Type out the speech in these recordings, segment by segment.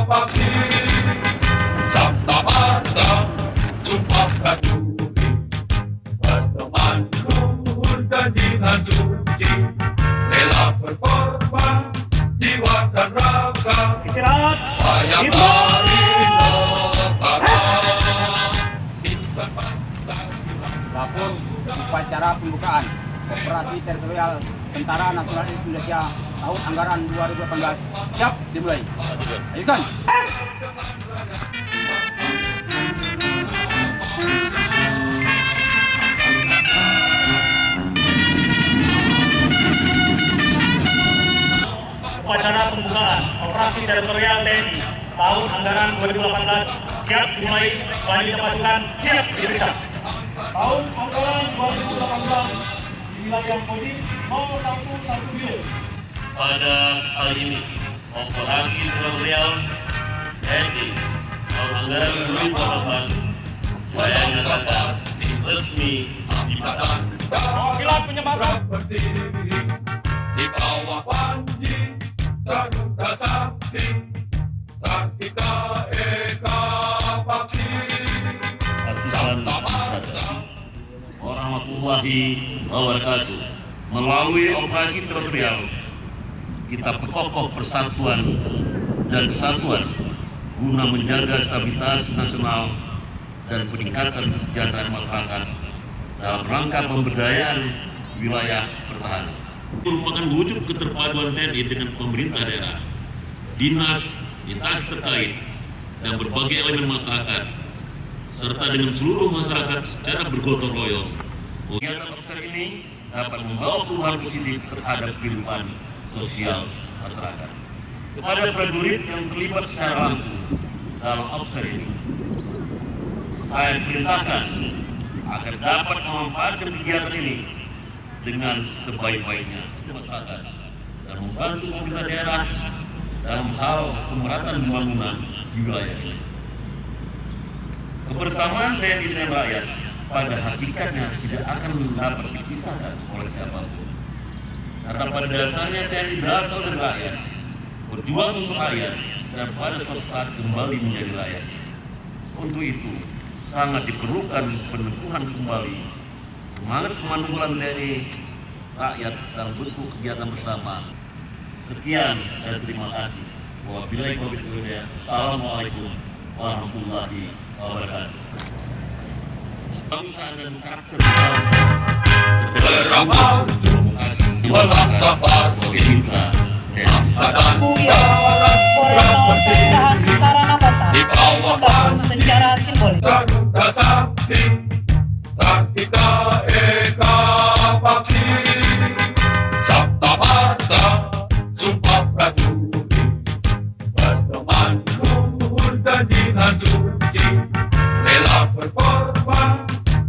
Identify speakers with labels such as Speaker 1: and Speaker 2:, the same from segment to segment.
Speaker 1: bakti, Sabta Marga, Sumpah Prajurit, berteman luhur dan dengan suci, rela berkorban jiwa dan raga, wayang hari negara.
Speaker 2: Lapor upacara pembukaan Operasi Teritorial Tentara Nasional Indonesia tahun anggaran 2018 siap dimulai. Ajukan.
Speaker 3: Upacara pembukaan Operasi Teritorial TNI tahun anggaran 2018 siap dimulai. Selanjutnya pasukan siap diperiksa.
Speaker 4: Tahun anggaran 2018 di wilayah Kodim 0110.
Speaker 3: Pada hari ini, Operasi Teritorial TNI tahun anggaran 2018 saya nyatakan resmi dibuka.
Speaker 4: Perwakilan penyematan
Speaker 1: Berdiri di bawah panji Garuda Sakti, Kartika Eka Bakti.
Speaker 3: Warahmatullahi wabarakatuh. Melalui operasi teritorial, kita perkokoh persatuan dan kesatuan guna menjaga stabilitas nasional dan peningkatan kesejahteraan masyarakat dalam rangka pemberdayaan wilayah pertahanan. Merupakan wujud keterpaduan TNI dengan pemerintah daerah, dinas, instansi terkait, dan berbagai elemen masyarakat, serta dengan seluruh masyarakat secara bergotong royong. Kegiatan offset ini dapat membawa perubahan positif terhadap kehidupan sosial masyarakat. Kepada prajurit yang terlibat secara langsung dalam offset ini, saya perintahkan agar dapat memanfaatkan kegiatan ini dengan sebaik-baiknya masyarakat dan membantu pemerintah daerah dalam hal pemerataan pembangunan di wilayah ini. Kebersamaan TNI dan rakyat pada hakikatnya tidak akan dapat dipisahkan oleh siapapun. Karena pada dasarnya TNI berasal dari rakyat, berjuang untuk rakyat, dan pada suatu saat kembali menjadi rakyat. Untuk itu, sangat diperlukan peneguhan kembali semangat kemandulan TNI rakyat dalam bentuk kegiatan bersama. Sekian dan terima kasih. Wabillahi taufiq wal hidayah. Assalamualaikum warahmatullahi wabarakatuh. Bangsa dan karakter
Speaker 1: Beramah, melangkah gerindra, dan
Speaker 5: sarana kota disebut secara simbolik.
Speaker 1: Garuda Sakti, Kartika Eka Bakti, Sabta Marga, Sumpah Prajurit, berteman luhur dan dengan suci, rela berkorban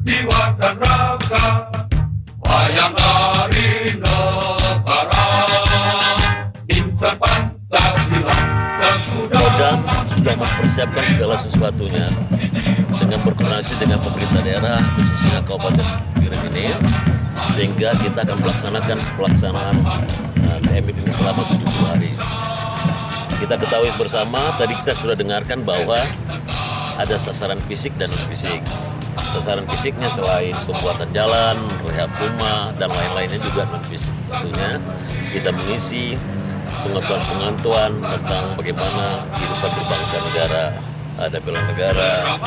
Speaker 1: jiwa dan raga, wayang hari negara, insan Pancasila dan
Speaker 6: Kodam sudah mempersiapkan segala sesuatunya dengan berkoordinasi dengan pemerintah daerah, khususnya Kabupaten Biren ini, sehingga kita akan melaksanakan pelaksanaan TMI ini selama 70 hari. Kita ketahui bersama, tadi kita sudah dengarkan bahwa ada sasaran fisik dan non-fisik. Sasaran fisiknya selain pembuatan jalan, rehab rumah, dan lain-lainnya juga non-fisik. Tentunya kita mengisi pengetahuan tentang bagaimana kehidupan berbangsa negara, ada bela negara,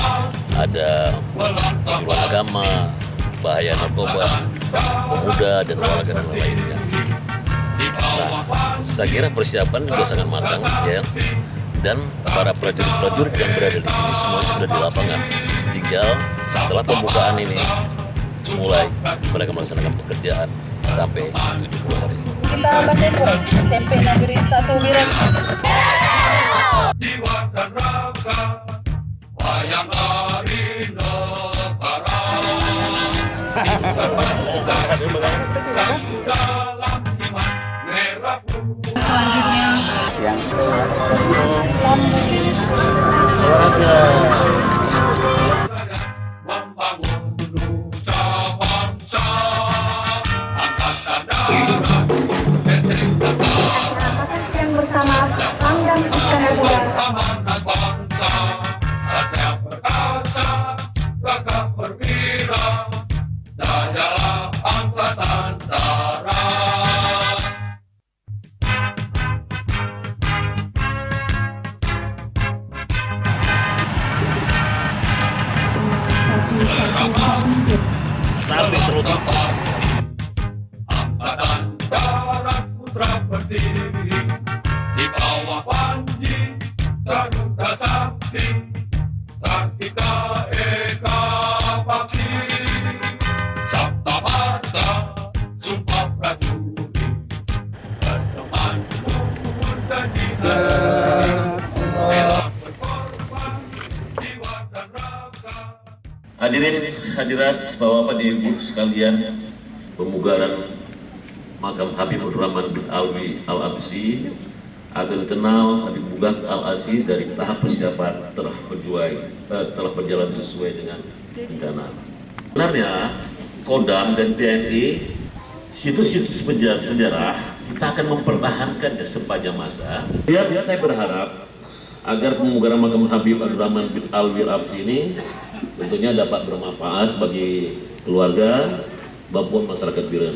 Speaker 6: ada penyuluhan agama, bahaya narkoba, pemuda, dan olahraga dan lainnya. Nah, saya kira persiapan juga sangat matang, ya. Dan para prajurit-prajurit yang berada di sini semua sudah di lapangan. Tinggal setelah pembukaan ini mulai mereka melaksanakan pekerjaan sampai 70 hari.
Speaker 5: Kita Basepur, SMP Negeri 1 Biren.
Speaker 1: jiwa dan raga, wayang hari negara, dalam iman merah putih.
Speaker 5: Selanjutnya
Speaker 2: Yang
Speaker 1: Membangun nusa bangsa, angkatan darat, benteng
Speaker 7: Acara makan siang bersama Pangdam Iskandar Muda.
Speaker 1: bersama
Speaker 6: sampai terus.
Speaker 1: Angkatan Darat Putra berdiri di bawah Panji Garuda Sakti, Kartika Eka Bakti, Sabta Marta, Sumpah Prajurit, bertemanmu berjanji bela berkorban jiwa dan raga.
Speaker 6: Hadirin hadirat Bapak Ibu sekalian, pemugaran makam Habibur Rahman bin Alwi Al-Absi akan kenal Habib Bugak Al-Asi dari tahap persiapan telah berjalan sesuai dengan rencana. Sebenarnya Kodam dan TNI situs-situs sejarah kita akan mempertahankannya sepanjang masa. Saya berharap agar pemugaran makam Habib Rahman bin Alwi Al-Absi ini tentunya dapat bermanfaat bagi keluarga maupun masyarakat Biren.